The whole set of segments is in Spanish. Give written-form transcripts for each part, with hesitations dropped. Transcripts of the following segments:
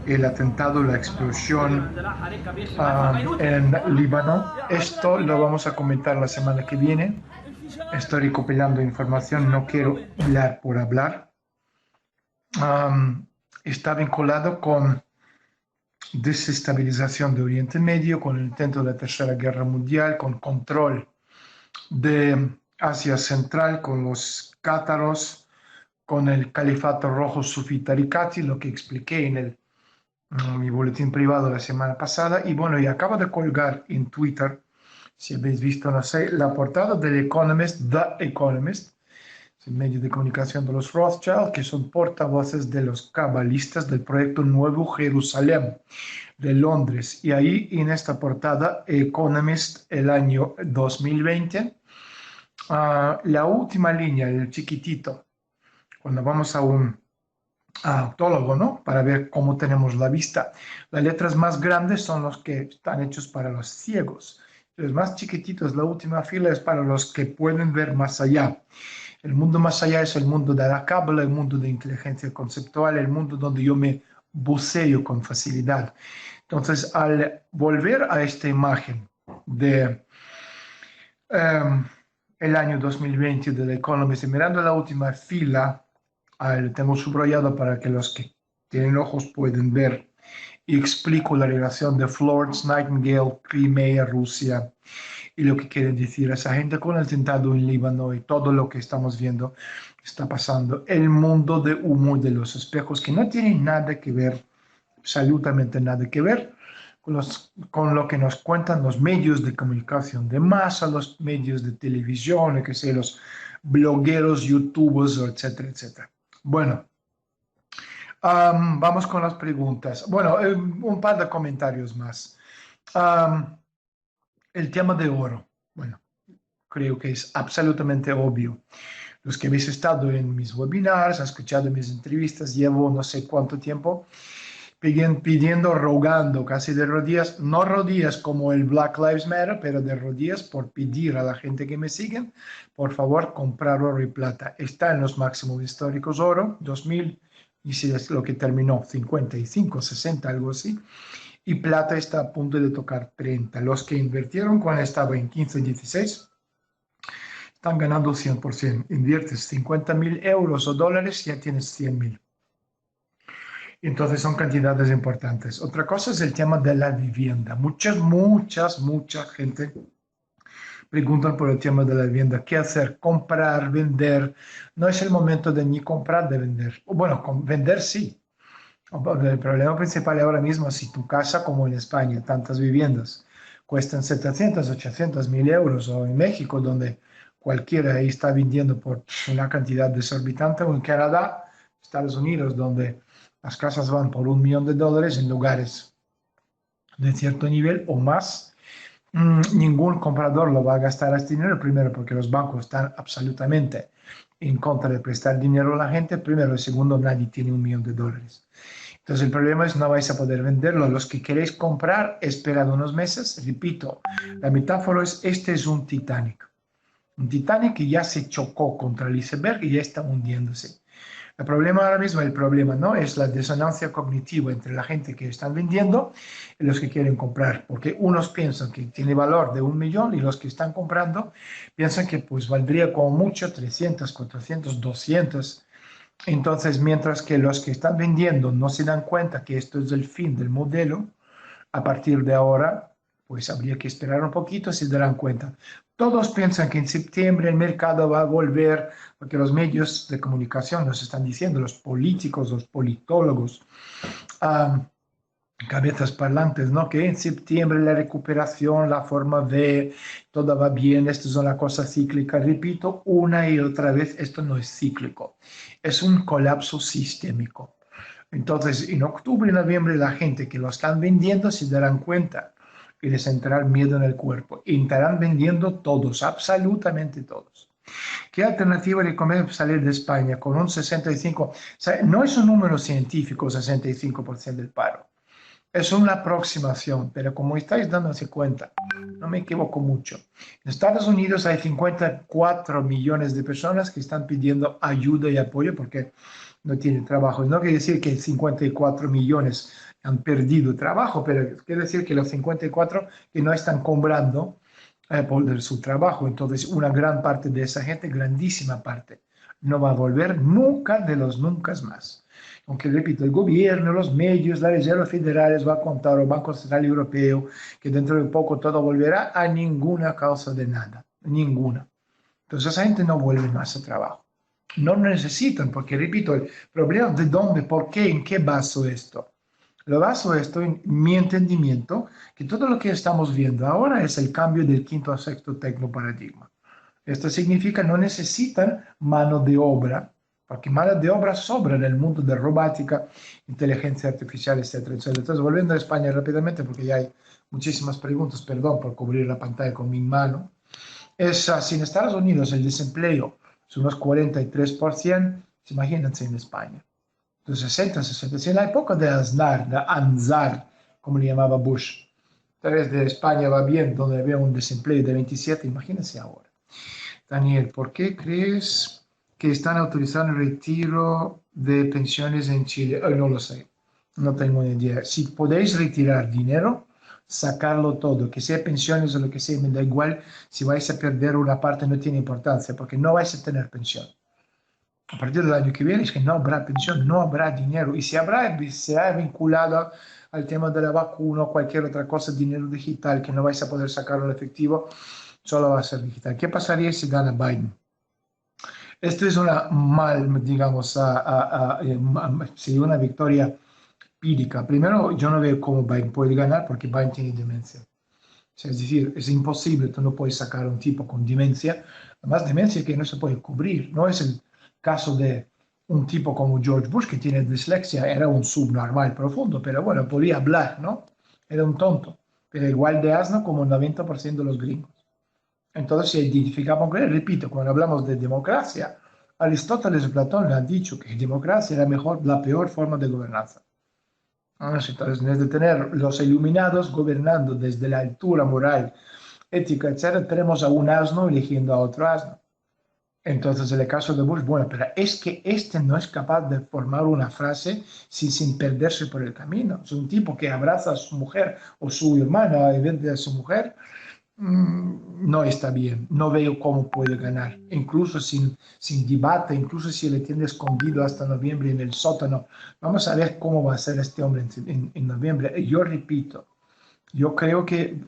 el atentado, la explosión en Líbano. Esto lo vamos a comentar la semana que viene. Estoy recopilando información, no quiero hablar por hablar. Está vinculado con desestabilización de Oriente Medio, con el intento de la Tercera Guerra Mundial, con control de Asia Central, con los cátaros, con el Califato Rojo Sufí Tarikati, lo que expliqué en mi boletín privado la semana pasada. Y bueno, y acabo de colgar en Twitter, si habéis visto, no sé, la portada del Economist, The Economist, el medio de comunicación de los Rothschild, que son portavoces de los cabalistas del proyecto Nuevo Jerusalén de Londres. Y ahí en esta portada, Economist, el año 2020, la última línea, el chiquitito, cuando vamos a autólogo, ¿no? Para ver cómo tenemos la vista. Las letras más grandes son los que están hechos para los ciegos. Los más chiquititos, la última fila es para los que pueden ver más allá. El mundo más allá es el mundo de la cábala, el mundo de inteligencia conceptual, el mundo donde yo me buceo con facilidad. Entonces, al volver a esta imagen de el año 2020 de The Economist, mirando la última fila, lo tengo subrayado para que los que tienen ojos pueden ver, y explico la relación de Florence Nightingale, Crimea, Rusia, y lo que quiere decir esa gente con el atentado en Líbano y todo lo que estamos viendo está pasando. El mundo de humo de los espejos, que no tiene nada que ver, absolutamente nada que ver con lo que nos cuentan los medios de comunicación de masa, los medios de televisión, que sé, los blogueros, youtubers, etcétera, etcétera. Bueno, vamos con las preguntas. Bueno, un par de comentarios más. Um, el tema de oro. Bueno, creo que es absolutamente obvio. Los que habéis estado en mis webinars, han escuchado mis entrevistas, llevo no sé cuánto tiempo pidiendo, rogando, casi de rodillas, no rodillas como el Black Lives Matter, pero de rodillas por pedir a la gente que me siguen, por favor, comprar oro y plata. Está en los máximos históricos oro, 2000, y si es lo que terminó, 55, 60, algo así. Y plata está a punto de tocar 30. Los que invirtieron cuando estaba en 15, 16, están ganando 100%. Inviertes 50.000 euros o dólares, ya tienes 100.000. Entonces son cantidades importantes. Otra cosa es el tema de la vivienda. Mucha gente preguntan por el tema de la vivienda. ¿Qué hacer? Comprar, vender. No es el momento de ni comprar, de vender. Bueno, vender sí. El problema principal ahora mismo es si tu casa, como en España, tantas viviendas, cuestan 700, 800 mil euros, o en México, donde cualquiera ahí está vendiendo por una cantidad desorbitante, o en Canadá, Estados Unidos, donde las casas van por $1 millón en lugares de cierto nivel o más. Ningún comprador lo va a gastar este dinero, primero porque los bancos están absolutamente en contra de prestar dinero a la gente, primero, y segundo, nadie tiene $1 millón. Entonces el problema es no vais a poder venderlo. Los que queréis comprar, esperad unos meses. Repito, la metáfora es, este es un Titanic. Un Titanic que ya se chocó contra el iceberg y ya está hundiéndose. El problema ahora mismo, el problema no es la disonancia cognitiva entre la gente que están vendiendo y los que quieren comprar, porque unos piensan que tiene valor de 1 millón y los que están comprando piensan que pues valdría como mucho 300, 400, 200. Entonces, mientras que los que están vendiendo no se dan cuenta que esto es el fin del modelo, a partir de ahora, pues habría que esperar un poquito, se darán cuenta. Todos piensan que en septiembre el mercado va a volver, porque los medios de comunicación nos están diciendo, los políticos, los politólogos, um, cabezas parlantes, ¿no? Que en septiembre la recuperación, la forma de todo va bien, esto es una cosa cíclica. Repito una y otra vez, esto no es cíclico, es un colapso sistémico. Entonces, en octubre y noviembre, la gente que lo están vendiendo se darán cuenta y les entrará el miedo en el cuerpo. Y estarán vendiendo todos, absolutamente todos. ¿Qué alternativa recomiendo salir de España con un 65%? O sea, no es un número científico, 65% del paro. Es una aproximación, pero como estáis dándose cuenta, no me equivoco mucho. En Estados Unidos hay 54 millones de personas que están pidiendo ayuda y apoyo porque no tienen trabajo. No quiere decir que 54 millones han perdido trabajo, pero quiere decir que los 54 que no están cobrando por su trabajo. Entonces, una gran parte de esa gente, grandísima parte, no va a volver nunca de los nunca más. Aunque, repito, el gobierno, los medios, la Reserva Federal va a contar, o Banco Central Europeo, que dentro de poco todo volverá a ninguna causa de nada, ninguna. Entonces, esa gente no vuelve más a trabajo. No necesitan, porque, repito, el problema de dónde, por qué, en qué baso esto. Lo baso esto en mi entendimiento, que todo lo que estamos viendo ahora es el cambio del quinto a sexto tecnoparadigma. Esto significa no necesitan mano de obra, porque mano de obra sobra en el mundo de robótica, inteligencia artificial, etcétera, etcétera. Entonces, volviendo a España rápidamente, porque ya hay muchísimas preguntas, perdón por cubrir la pantalla con mi mano, es si en Estados Unidos el desempleo es unos 43%, imagínense en España. Entonces, 60, 60, en la época de Aznar, de Anzar, como le llamaba Bush, tal vez de España va bien, donde había un desempleo de 27, imagínense ahora. Daniel, ¿por qué crees que están autorizando el retiro de pensiones en Chile? No lo sé, no tengo ni idea. Si podéis retirar dinero, sacarlo todo, que sea pensiones o lo que sea, me da igual. Si vais a perder una parte no tiene importancia, porque no vais a tener pensión. A partir del año que viene es que no habrá pensión, no habrá dinero. Y si habrá, será vinculado al tema de la vacuna o cualquier otra cosa, dinero digital, que no vais a poder sacarlo en efectivo, solo va a ser digital. ¿Qué pasaría si gana Biden? Esto es una digamos, sería una victoria pírica. Primero, yo no veo cómo Biden puede ganar porque Biden tiene demencia. Es decir, es imposible, tú no puedes sacar a un tipo con demencia, además demencia que no se puede cubrir. No es el caso de un tipo como George Bush que tiene dislexia, era un subnormal profundo, pero bueno, podía hablar, ¿no? Era un tonto, pero igual de asno como el 90% de los gringos. Entonces se identificamos con él. Repito, cuando hablamos de democracia, Aristóteles y Platón le han dicho que democracia era mejor, la peor forma de gobernanza. Entonces, en vez de tener los iluminados gobernando desde la altura moral, ética, etc., tenemos a un asno eligiendo a otro asno. Entonces, en el caso de Bush, bueno, pero es que este no es capaz de formar una frase sin perderse por el camino. Es un tipo que abraza a su mujer o su hermana en vez de a su mujer. No está bien, no veo cómo puede ganar, incluso sin debate, incluso si le tiene escondido hasta noviembre en el sótano. Vamos a ver cómo va a ser este hombre en noviembre. Yo repito, yo creo que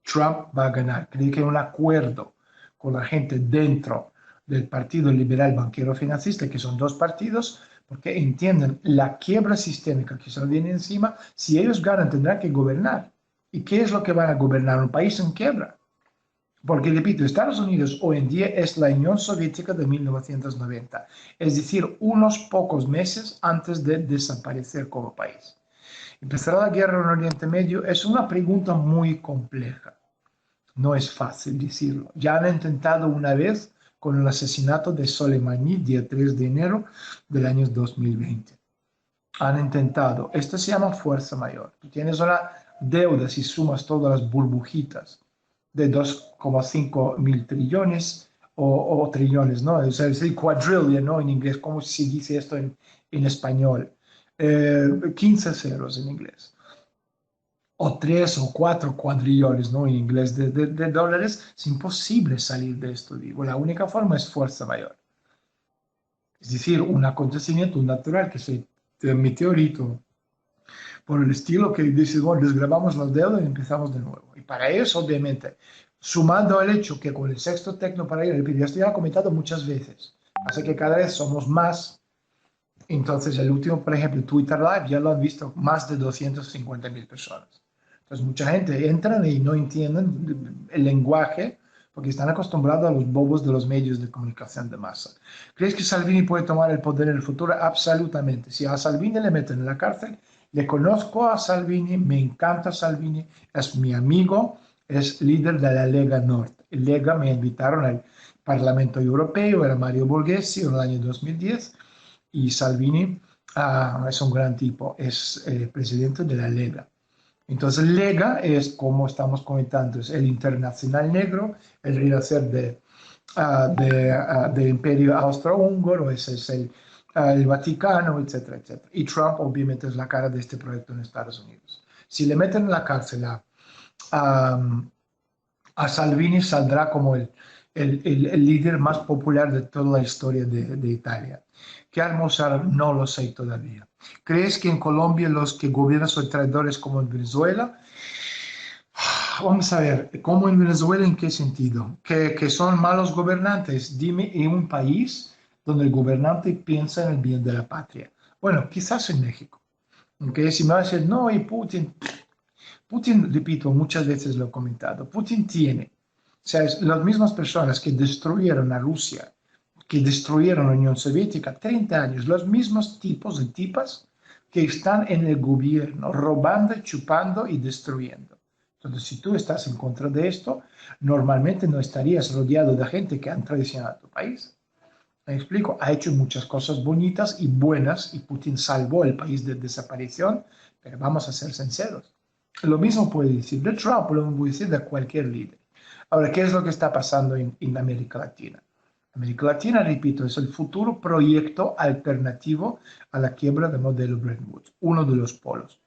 Trump va a ganar, creo que hay un acuerdo con la gente dentro del Partido Liberal Banquero Financista, que son dos partidos, porque entienden la quiebra sistémica que se nos viene encima. Si ellos ganan, tendrán que gobernar. ¿Y qué es lo que van a gobernar? Un país en quiebra. Porque, repito, Estados Unidos hoy en día es la Unión Soviética de 1990, es decir, unos pocos meses antes de desaparecer como país. ¿Empezará la guerra en Oriente Medio? Es una pregunta muy compleja. No es fácil decirlo. Ya han intentado una vez con el asesinato de Soleimani, día 3 de enero del año 2020. Han intentado. Esto se llama fuerza mayor. Tú tienes una deuda, si sumas todas las burbujitas, de 2,5 mil trillones o trillones, ¿no? Es decir, quadrillion, ¿no? En inglés, ¿cómo se dice esto en español? 15 ceros en inglés. O 3 o 4 cuadrillones, ¿no? En inglés de dólares. Es imposible salir de esto, digo. La única forma es fuerza mayor. Es decir, un acontecimiento natural que se meteorito por el estilo que dice, bueno, desgrabamos los dedos y empezamos de nuevo. Y para eso, obviamente, sumando al hecho que con el sexto tecnoparadigma, ya esto ya lo he comentado muchas veces, hace que cada vez somos más. Entonces, el último, por ejemplo, Twitter Live, ya lo han visto más de 250.000 personas. Entonces, mucha gente entra y no entienden el lenguaje porque están acostumbrados a los bobos de los medios de comunicación de masa. ¿Crees que Salvini puede tomar el poder en el futuro? Absolutamente. Si a Salvini le meten en la cárcel, le conozco a Salvini, me encanta Salvini, es mi amigo, es líder de la Lega Nord. Lega me invitaron al Parlamento Europeo, era Mario Borghesi en el año 2010 y Salvini es un gran tipo, es presidente de la Lega. Entonces, Lega es, como estamos comentando, es el internacional negro, el renacer del imperio austrohúngaro, ese es el Vaticano, etcétera, etcétera. Y Trump obviamente es la cara de este proyecto en Estados Unidos. Si le meten en la cárcel a, a Salvini, saldrá como el líder más popular de toda la historia de Italia. ¿Qué almorzar? No lo sé todavía. ¿Crees que en Colombia los que gobiernan son traidores como en Venezuela? Vamos a ver, ¿cómo en Venezuela en qué sentido? ¿Que son malos gobernantes? Dime en un país donde el gobernante piensa en el bien de la patria. Bueno, quizás en México. Aunque si me va a decir, no, y Putin, repito, muchas veces lo he comentado, Putin tiene, o sea, las mismas personas que destruyeron a Rusia, que destruyeron la Unión Soviética, 30 años, los mismos tipos y tipas que están en el gobierno, robando, chupando y destruyendo. Entonces, si tú estás en contra de esto, normalmente no estarías rodeado de gente que han traicionado a tu país. Me explico, ha hecho muchas cosas bonitas y buenas y Putin salvó el país de desaparición, pero vamos a ser sinceros. Lo mismo puede decir de Trump, lo mismo puede decir de cualquier líder. Ahora, ¿qué es lo que está pasando en América Latina? América Latina, repito, es el futuro proyecto alternativo a la quiebra del modelo Bretton Woods, uno de los polos.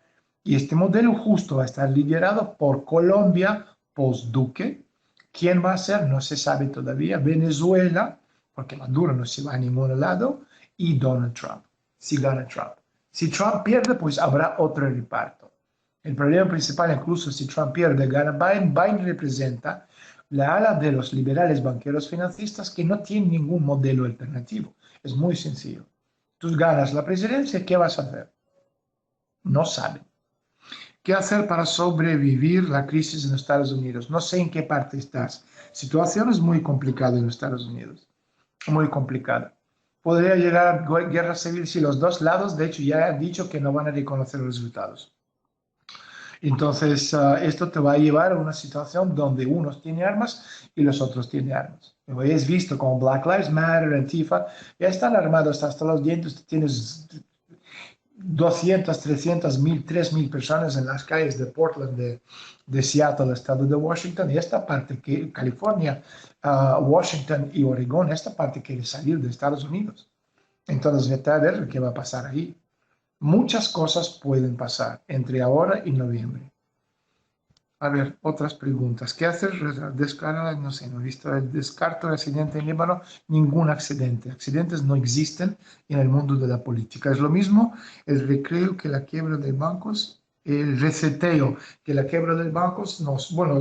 Y este modelo justo va a estar liderado por Colombia post-Duque. ¿Quién va a ser? No se sabe todavía. Venezuela, porque Maduro no se va a ningún lado, y Donald Trump, si gana Trump. Si Trump pierde, pues habrá otro reparto. El problema principal, incluso si Trump pierde, gana Biden, Biden representa la ala de los liberales banqueros financistas que no tienen ningún modelo alternativo. Es muy sencillo. Tú ganas la presidencia, ¿qué vas a hacer? No saben. ¿Qué hacer para sobrevivir la crisis en Estados Unidos? No sé en qué parte estás. Situación es muy complicada en Estados Unidos. Muy complicada. Podría llegar a guerra civil si los dos lados, de hecho, ya han dicho que no van a reconocer los resultados. Entonces, esto te va a llevar a una situación donde unos tienen armas y los otros tienen armas. Lo habéis visto como Black Lives Matter, Antifa, ya están armados hasta los dientes. Tienes 200, 300, 1000, 3000 personas en las calles de Portland, de Seattle, estado de Washington, y esta parte que California, Washington y Oregón, esta parte quiere salir de Estados Unidos. Entonces, vete a ver qué va a pasar ahí. Muchas cosas pueden pasar entre ahora y noviembre. A ver, otras preguntas. ¿Qué hacer? No sé, no he visto el descarto de accidente en Líbano. Ningún accidente. Accidentes no existen en el mundo de la política. Es lo mismo el recreo que la quiebra de bancos, el reseteo que la quiebra de bancos. Bueno,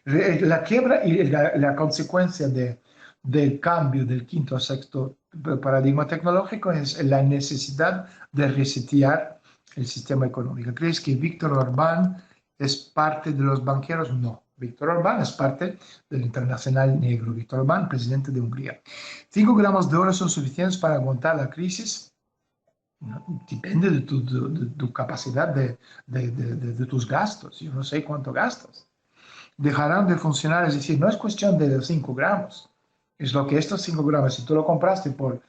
la quiebra y la consecuencia del cambio del quinto a sexto paradigma tecnológico es la necesidad de resetear el sistema económico. ¿Crees que Víctor Orbán es parte de los banqueros? No. Víctor Orbán es parte del Internacional Negro. Víctor Orbán, presidente de Hungría. 5 gramos de oro son suficientes para aguantar la crisis. No, depende de tu capacidad de tus gastos. Yo no sé cuánto gastas. Dejarán de funcionar, es decir, no es cuestión de los 5 gramos. Es lo que estos 5 gramos, si tú lo compraste por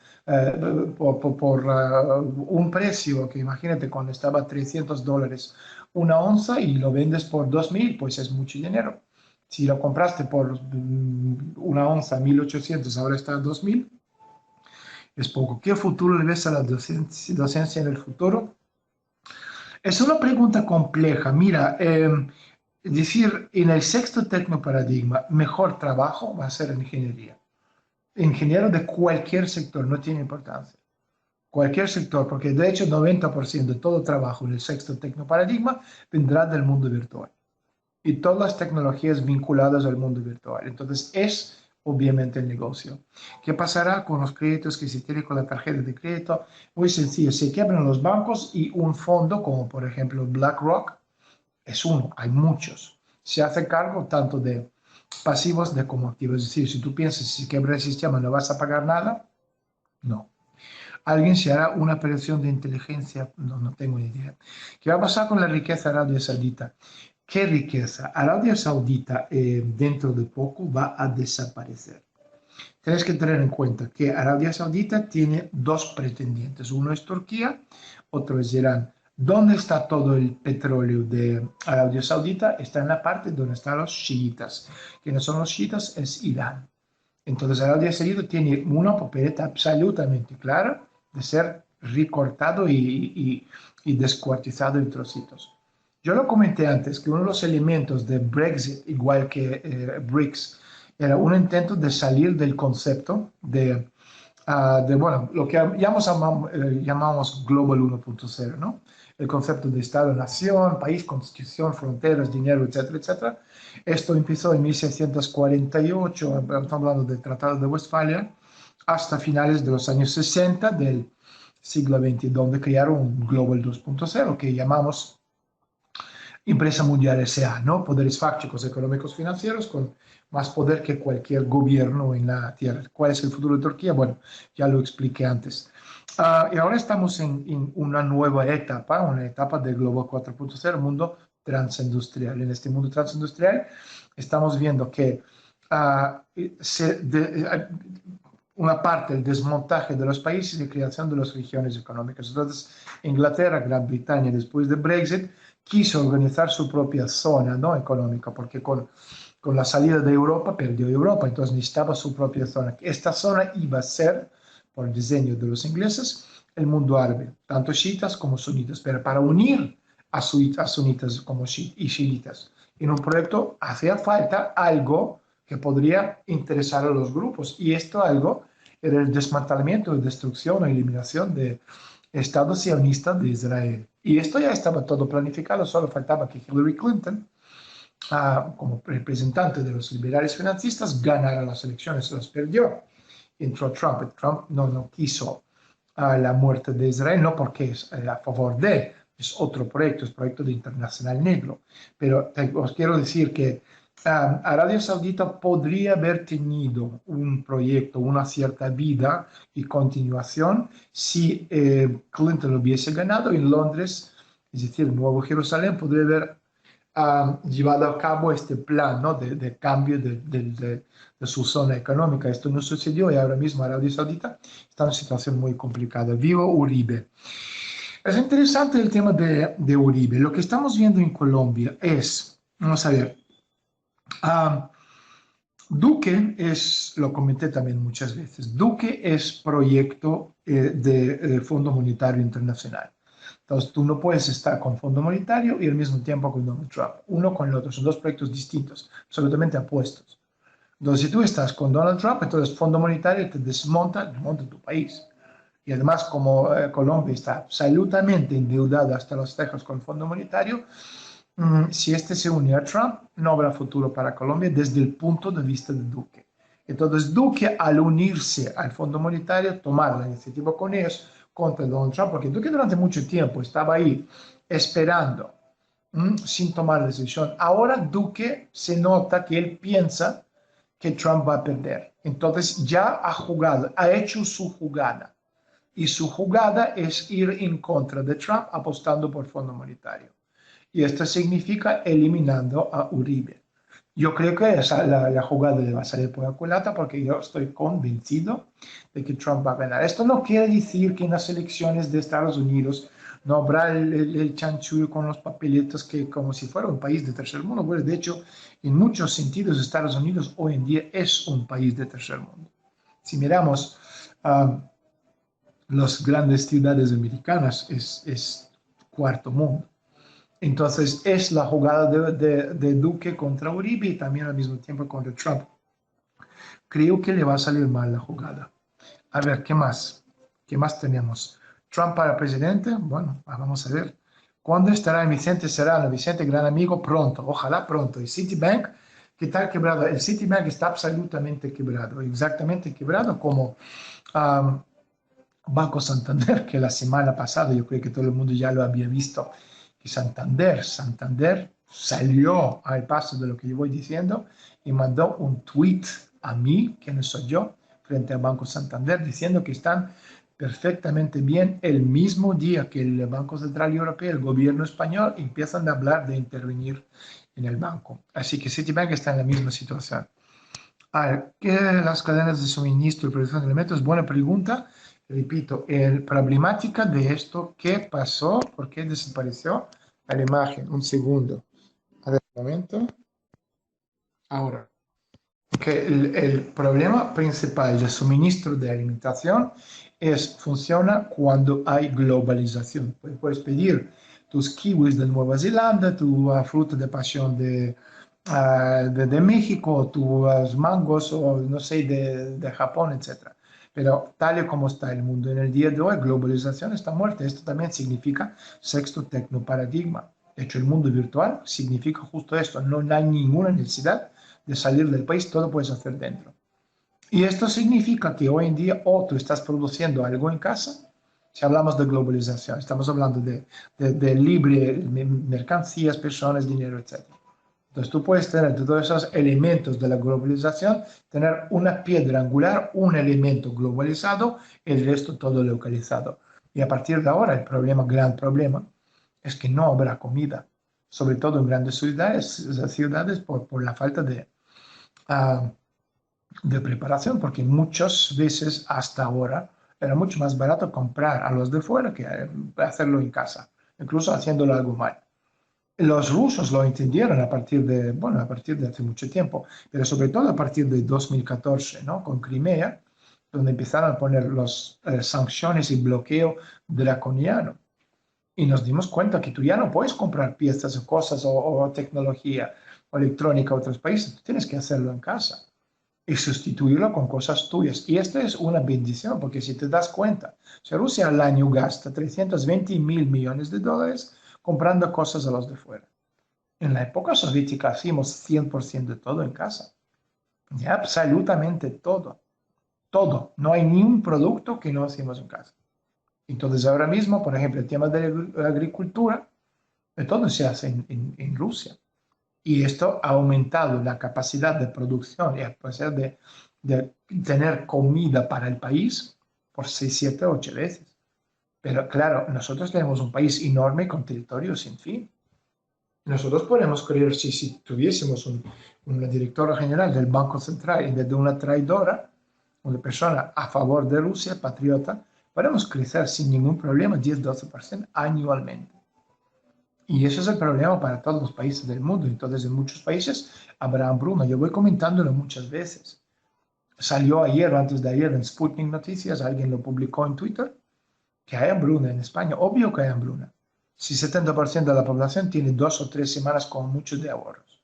un precio que imagínate cuando estaba $300 una onza y lo vendes por 2000, pues es mucho dinero. Si lo compraste por una onza 1800, ahora está a 2000, es poco. ¿Qué futuro le ves a la docencia en el futuro? Es una pregunta compleja. Mira, es decir, en el sexto tecnoparadigma, mejor trabajo va a ser en ingeniería. Ingeniero de cualquier sector, no tiene importancia. Cualquier sector, porque de hecho 90% de todo trabajo en el sexto tecnoparadigma vendrá del mundo virtual. Y todas las tecnologías vinculadas al mundo virtual. Entonces es obviamente el negocio. ¿Qué pasará con los créditos que se tienen con la tarjeta de crédito? Muy sencillo, se quiebran los bancos y un fondo como por ejemplo BlackRock es uno, hay muchos. Se hace cargo tanto de pasivos de como activos. Es decir, si tú piensas si quiebra el sistema no vas a pagar nada, no. ¿Alguien se hará una operación de inteligencia? No, no tengo ni idea. ¿Qué va a pasar con la riqueza de Arabia Saudita? ¿Qué riqueza? Arabia Saudita dentro de poco va a desaparecer. Tienes que tener en cuenta que Arabia Saudita tiene dos pretendientes. Uno es Turquía, otro es Irán. ¿Dónde está todo el petróleo de Arabia Saudita? Está en la parte donde están los chiitas. ¿Quiénes son los chiitas? Es Irán. Entonces Arabia Saudita tiene una papeleta absolutamente clara de ser recortado y descuartizado en trocitos. Yo lo comenté antes, que uno de los elementos de Brexit, igual que BRICS, era un intento de salir del concepto bueno, lo que llamamos Global 1.0, ¿no? El concepto de Estado-nación, país, constitución, fronteras, dinero, etcétera, etcétera. Esto empezó en 1648, estamos hablando del Tratado de Westfalia, hasta finales de los años 60 del siglo XX, donde crearon un Global 2.0 que llamamos Empresa Mundial S.A., ¿no? Poderes fácticos, económicos, financieros, con más poder que cualquier gobierno en la Tierra. ¿Cuál es el futuro de Turquía? Bueno, ya lo expliqué antes. Y ahora estamos en una nueva etapa, una etapa del Global 4.0, mundo transindustrial. En este mundo transindustrial estamos viendo que una parte del desmontaje de los países y creación de las regiones económicas. Entonces, Inglaterra, Gran Bretaña, después de Brexit, quiso organizar su propia zona, ¿no?, económica, porque con la salida de Europa perdió Europa, entonces necesitaba su propia zona. Esta zona iba a ser, por el diseño de los ingleses, el mundo árabe, tanto chiitas como sunitas, pero para unir a sunitas como y chiitas. En un proyecto hacía falta algo que podría interesar a los grupos, y esto algo era el desmantelamiento, destrucción o eliminación de Estado sionista de Israel. Y esto ya estaba todo planificado, solo faltaba que Hillary Clinton, como representante de los liberales financistas, ganara las elecciones, las perdió. Entró Trump. Trump no quiso la muerte de Israel, no porque es a favor de, es otro proyecto, es proyecto de Internacional Negro. Pero os quiero decir que Arabia Saudita podría haber tenido un proyecto, una cierta vida y continuación si Clinton lo hubiese ganado en Londres, es decir, Nuevo Jerusalén, podría haber llevado a cabo este plan, ¿no?, de cambio de su zona económica. Esto no sucedió y ahora mismo Arabia Saudita está en una situación muy complicada. Vivo Uribe. Es interesante el tema de Uribe. Lo que estamos viendo en Colombia es, vamos a ver, Duque es, lo comenté también muchas veces, Duque es proyecto de Fondo Monetario Internacional. Entonces, tú no puedes estar con Fondo Monetario y al mismo tiempo con Donald Trump. Uno con el otro. Son dos proyectos distintos, absolutamente opuestos. Entonces, si tú estás con Donald Trump, entonces Fondo Monetario te desmonta tu país. Y además, como Colombia está absolutamente endeudada hasta los tejos con Fondo Monetario, si este se une a Trump, no habrá futuro para Colombia desde el punto de vista de Duque. Entonces, Duque, al unirse al Fondo Monetario, tomar la iniciativa con ellos contra Donald Trump, porque Duque durante mucho tiempo estaba ahí esperando, sin tomar decisión. Ahora Duque se nota que él piensa que Trump va a perder. Entonces ya ha jugado, ha hecho su jugada. Y su jugada es ir en contra de Trump apostando por Fondo Monetario. Y esto significa eliminando a Uribe. Yo creo que la jugada le va a salir por la culata porque yo estoy convencido de que Trump va a ganar. Esto no quiere decir que en las elecciones de Estados Unidos no habrá el chanchullo con los papeletos que como si fuera un país de tercer mundo. Bueno, de hecho, en muchos sentidos Estados Unidos hoy en día es un país de tercer mundo. Si miramos las grandes ciudades americanas, es cuarto mundo. Entonces es la jugada de Duque contra Uribe y también al mismo tiempo contra Trump. Creo que le va a salir mal la jugada. A ver, ¿qué más? ¿Qué más tenemos? Trump para presidente. Bueno, vamos a ver. ¿Cuándo estará Vicente Serrano? Vicente, gran amigo, pronto. Ojalá pronto. ¿Y Citibank? ¿Qué tal quebrado? El Citibank está absolutamente quebrado. Exactamente quebrado como Banco Santander, que la semana pasada yo creo que todo el mundo ya lo había visto, que Santander salió al paso de lo que yo voy diciendo y mandó un tweet a mí, que no soy yo, frente al Banco Santander, diciendo que están perfectamente bien. El mismo día que el Banco Central Europeo, el gobierno español, empiezan a hablar de intervenir en el banco. Así que Citibank está en la misma situación. A ver, ¿qué las cadenas de suministro y producción de alimentos? Buena pregunta. Repito, la problemática de esto, ¿qué pasó? ¿Por qué desapareció la imagen? Un segundo. A ver, un momento. Ahora. que el problema principal del suministro de alimentación funciona cuando hay globalización. Puedes pedir tus kiwis de Nueva Zelanda, tu fruta de pasión de México, tus mangos o no sé, de Japón, etc. Pero tal y como está el mundo en el día de hoy, globalización está muerta. Esto también significa sexto tecnoparadigma. De hecho, el mundo virtual significa justo esto. No hay ninguna necesidad de salir del país, todo puedes hacer dentro. Y esto significa que hoy en día o tú estás produciendo algo en casa, si hablamos de globalización, estamos hablando de libre mercancías, personas, dinero, etc. Entonces tú puedes tener de todos esos elementos de la globalización, tener una piedra angular, un elemento globalizado, el resto todo localizado. Y a partir de ahora el problema, gran problema, es que no habrá comida, sobre todo en grandes ciudades por la falta uh, de preparación, porque muchas veces hasta ahora era mucho más barato comprar a los de fuera que hacerlo en casa, incluso haciéndolo algo mal. Los rusos lo entendieron a partir de, bueno, a partir de hace mucho tiempo, pero sobre todo a partir de 2014, ¿no? Con Crimea, donde empezaron a poner las sanciones y bloqueo draconiano. Y nos dimos cuenta que tú ya no puedes comprar piezas o cosas o tecnología o electrónica a otros países, tú tienes que hacerlo en casa y sustituirlo con cosas tuyas. Y esto es una bendición, porque si te das cuenta, si Rusia al año gasta 320.000 millones de dólares comprando cosas a los de fuera. En la época soviética hacíamos 100% de todo en casa. Ya absolutamente todo. Todo. No hay ni un producto que no hacemos en casa. Entonces ahora mismo, por ejemplo, el tema de la agricultura, de todo se hace en Rusia. Y esto ha aumentado la capacidad de producción y la capacidad de tener comida para el país por 6, 7, 8 veces. Pero claro, nosotros tenemos un país enorme con territorio sin fin. Nosotros podemos creer, si tuviésemos una directora general del Banco Central en vez de una traidora, una persona a favor de Rusia, patriota, podemos crecer sin ningún problema 10-12% anualmente. Y ese es el problema para todos los países del mundo. Entonces, en muchos países habrá hambruna. Yo voy comentándolo muchas veces. Salió ayer o antes de ayer en Sputnik Noticias, alguien lo publicó en Twitter, que hay hambruna en España. Obvio que hay hambruna. Si 70% de la población tiene 2 o 3 semanas con muchos de ahorros.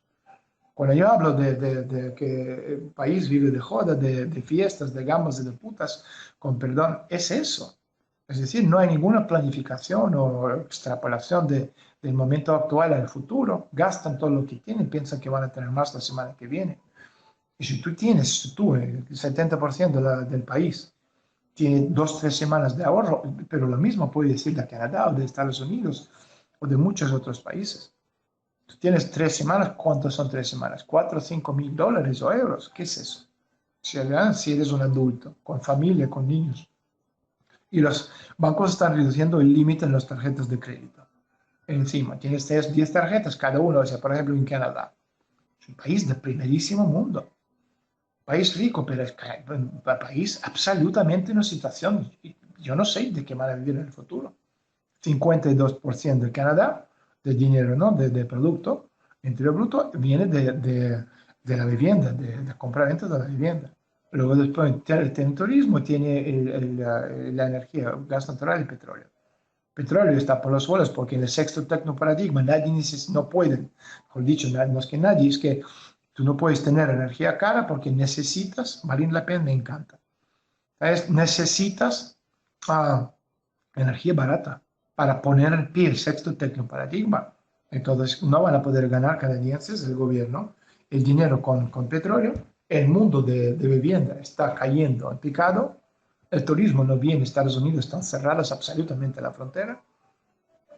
Cuando yo hablo de que el país vive de joda, de fiestas, de gambas y de putas, con perdón, es eso. Es decir, no hay ninguna planificación o extrapolación del momento actual al futuro. Gastan todo lo que tienen, piensan que van a tener más la semana que viene. Y si tú tienes, el 70% del país tiene 2 o 3 semanas de ahorro, pero lo mismo puede decir de Canadá o de Estados Unidos o de muchos otros países. Tú tienes 3 semanas, ¿cuántos son 3 semanas? 4 o 5 mil dólares o euros, ¿qué es eso? Si eres un adulto, con familia, con niños. Y los bancos están reduciendo el límite en las tarjetas de crédito. Encima, tienes 10 tarjetas, cada uno, o sea, por ejemplo, en Canadá. Es un país de primerísimo mundo. País rico, pero es un país absolutamente en una situación, yo no sé de qué van a vivir en el futuro. 52% de Canadá, de dinero, ¿no? de producto interior bruto, viene de la vivienda, de compra-venta de la vivienda. Luego después tiene el turismo, tiene la energía, gas natural y petróleo. Petróleo está por los suelos porque en el sexto tecnoparadigma nadie no puede, por dicho, no es que nadie, es que tú no puedes tener energía cara porque necesitas, Marine Le Pen me encanta, ¿sabes? Necesitas energía barata para poner en pie el sexto tecnoparadigma. Entonces no van a poder ganar canadienses, el gobierno, el dinero con petróleo. El mundo de vivienda está cayendo en picado. El turismo no viene. Estados Unidos están cerradas absolutamente la frontera.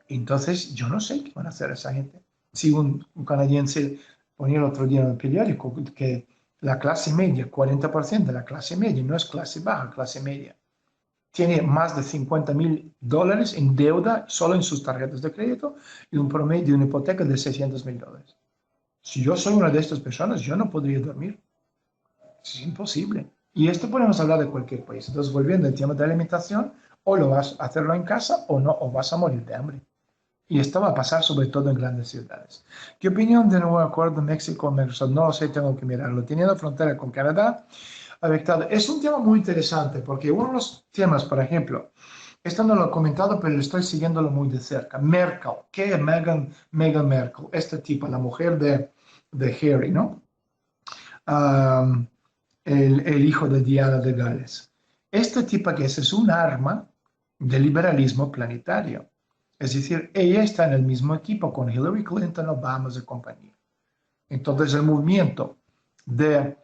Entonces yo no sé qué van a hacer esa gente. Si un canadiense ponía el otro día en el periódico que la clase media, 40% de la clase media, no es clase baja, clase media, tiene más de 50.000 dólares en deuda solo en sus tarjetas de crédito y un promedio de una hipoteca de 600.000 dólares. Si yo soy una de estas personas, yo no podría dormir. Es imposible. Y esto podemos hablar de cualquier país. Entonces, volviendo al tema de la alimentación, o lo vas a hacerlo en casa o no, o vas a morir de hambre. Y esto va a pasar sobre todo en grandes ciudades. ¿Qué opinión de nuevo acuerdo México-Microsoft? No lo sé, tengo que mirarlo. Teniendo frontera con Canadá, afectado. Es un tema muy interesante porque uno de los temas, por ejemplo, esto no lo he comentado, pero estoy siguiéndolo muy de cerca. Merkel, ¿qué es Meghan Merkel? Esta tipa, la mujer de Harry, ¿no? Um, el hijo de Diana de Gales. Esta tipa que es un arma del liberalismo planetario. Es decir, ella está en el mismo equipo con Hillary Clinton, Obama y compañía. Entonces el movimiento de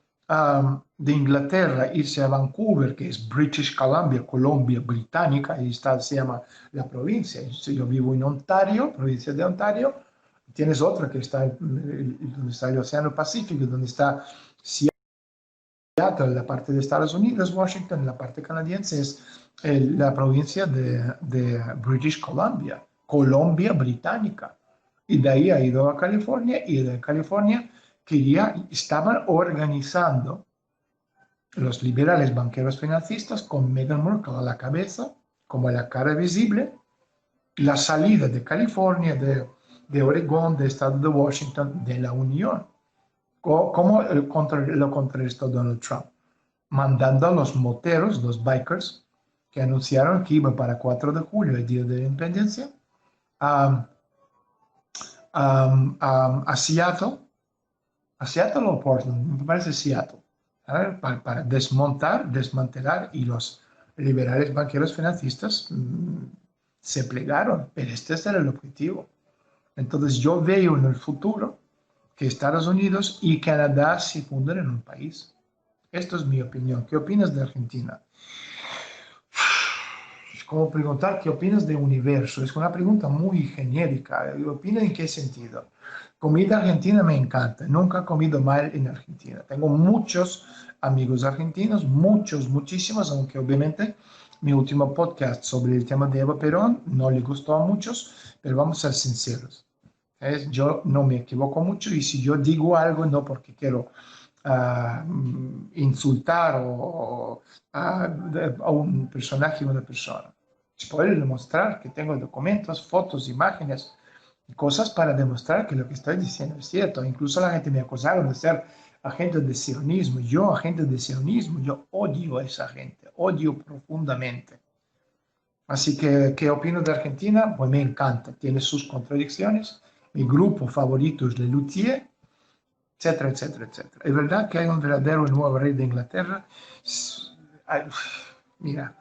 Inglaterra irse a Vancouver, que es British Columbia, Colombia Británica, ahí está, se llama la provincia. Yo vivo en Ontario, provincia de Ontario. Tienes otra que está donde está el Océano Pacífico, donde está Seattle, la parte de Estados Unidos, Washington, la parte canadiense es la provincia de British Columbia, Colombia Británica. Y de ahí ha ido a California y de California estaban organizando los liberales banqueros financistas con Meghan Markle a la cabeza, como la cara visible, la salida de California, de Oregón, de Estado de Washington, de la Unión, como lo contrarrestó Donald Trump, mandando a los moteros, los bikers, que anunciaron que iban para 4 de julio, el Día de la Independencia, a, a Seattle o Portland, me parece Seattle, para desmantelar y los liberales banqueros financistas se plegaron, pero este era el objetivo. Entonces yo veo en el futuro que Estados Unidos y Canadá se funden en un país. Esto es mi opinión. ¿Qué opinas de Argentina? Es como preguntar qué opinas de universo. Es una pregunta muy genérica. ¿Opina en qué sentido? Comida argentina me encanta. Nunca he comido mal en Argentina. Tengo muchos amigos argentinos, muchos, muchísimos, aunque obviamente mi último podcast sobre el tema de Eva Perón no le gustó a muchos, pero vamos a ser sinceros. Yo no me equivoco mucho y si yo digo algo no porque quiero insultar a un personaje o una persona. Puedo demostrar que tengo documentos, fotos, imágenes, cosas para demostrar que lo que estoy diciendo es cierto. Incluso la gente me acusaron de ser agente de sionismo. Yo, agente de sionismo, yo odio a esa gente, odio profundamente. Así que, ¿qué opino de Argentina? Pues me encanta, tiene sus contradicciones. Mi grupo favorito es Le Luthier, etcétera, etcétera, etcétera. ¿Es verdad que hay un verdadero nuevo rey de Inglaterra? Mira,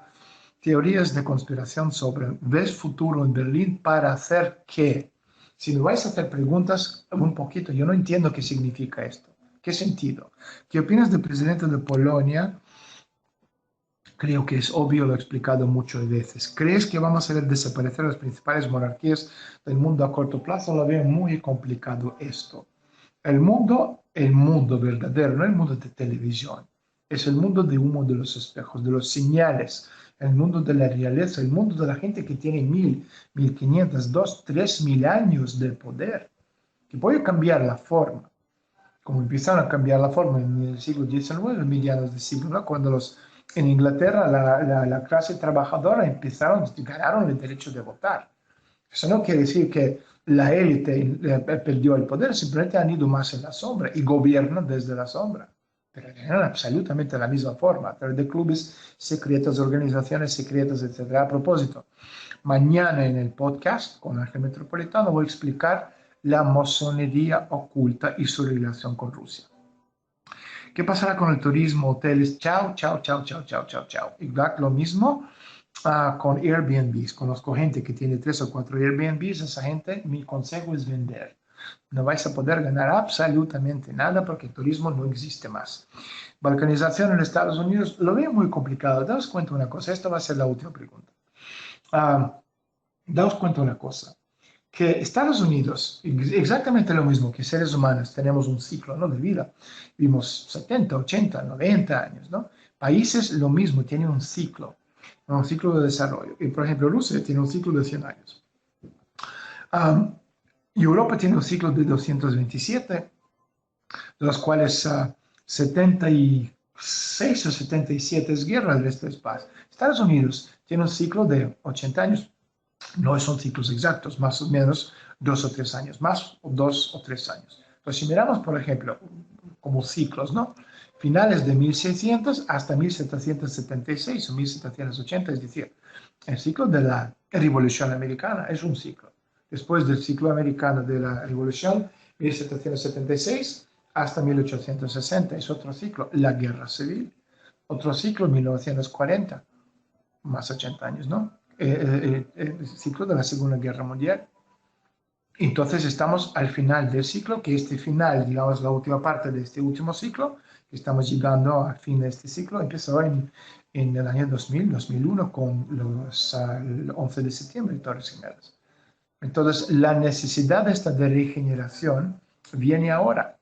teorías de conspiración sobre ¿ves futuro en Berlín para hacer qué? Si me vais a hacer preguntas un poquito, yo no entiendo qué significa esto. ¿Qué sentido? ¿Qué opinas del presidente de Polonia? Creo que es obvio, lo he explicado muchas veces. ¿Crees que vamos a ver desaparecer las principales monarquías del mundo a corto plazo? Lo veo muy complicado esto. El mundo verdadero, no el mundo de televisión, es el mundo de humo de los espejos, de los señales, el mundo de la realeza, el mundo de la gente que tiene 1500, 3000 años de poder, que puede cambiar la forma, como empezaron a cambiar la forma en el siglo XIX, mediados del siglo, ¿no? Cuando en Inglaterra la clase trabajadora ganaron el derecho de votar. Eso no quiere decir que la élite perdió el poder, simplemente han ido más en la sombra y gobiernan desde la sombra. Pero eran absolutamente de la misma forma, a través de clubes secretos, organizaciones secretas, etc. A propósito, mañana en el podcast con Ángel Metropolitano voy a explicar la masonería oculta y su relación con Rusia. ¿Qué pasará con el turismo, hoteles? Chao, chao, chao, chao, chao, chao, chao. Y lo mismo con Airbnbs. Conozco gente que tiene 3 o 4 Airbnbs. Esa gente, mi consejo es vender. No vais a poder ganar absolutamente nada porque el turismo no existe más. Balcanización en Estados Unidos, lo veo muy complicado. Daos cuenta una cosa, esta va a ser la última pregunta. Daos cuenta una cosa, que Estados Unidos, exactamente lo mismo que seres humanos, tenemos un ciclo, ¿no?, de vida. Vivimos 70, 80, 90 años, ¿no? Países lo mismo, tienen un ciclo de desarrollo. Y, por ejemplo, Rusia tiene un ciclo de 100 años. Y Europa tiene un ciclo de 227, de los cuales 76 o 77 es guerra, el resto es paz. Estados Unidos tiene un ciclo de 80 años, No son ciclos exactos, más o menos 2 o 3 años, más o 2 o 3 años. Pues si miramos, por ejemplo, como ciclos, ¿no? Finales de 1600 hasta 1776 o 1780, es decir, el ciclo de la Revolución Americana es un ciclo. Después del ciclo americano de la Revolución, 1776 hasta 1860 es otro ciclo, la Guerra Civil. Otro ciclo, 1940, más 80 años, ¿no? El ciclo de la Segunda Guerra Mundial. Entonces estamos al final del ciclo, que este final, digamos, la última parte de este último ciclo, que estamos llegando al fin de este ciclo, empezó en el año 2000, 2001, con el 11 de septiembre y Torres Gemelas. Entonces, la necesidad esta de regeneración viene ahora.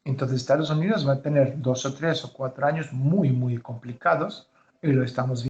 Entonces, Estados Unidos va a tener 2 o 3 o 4 años muy, muy complicados, y lo estamos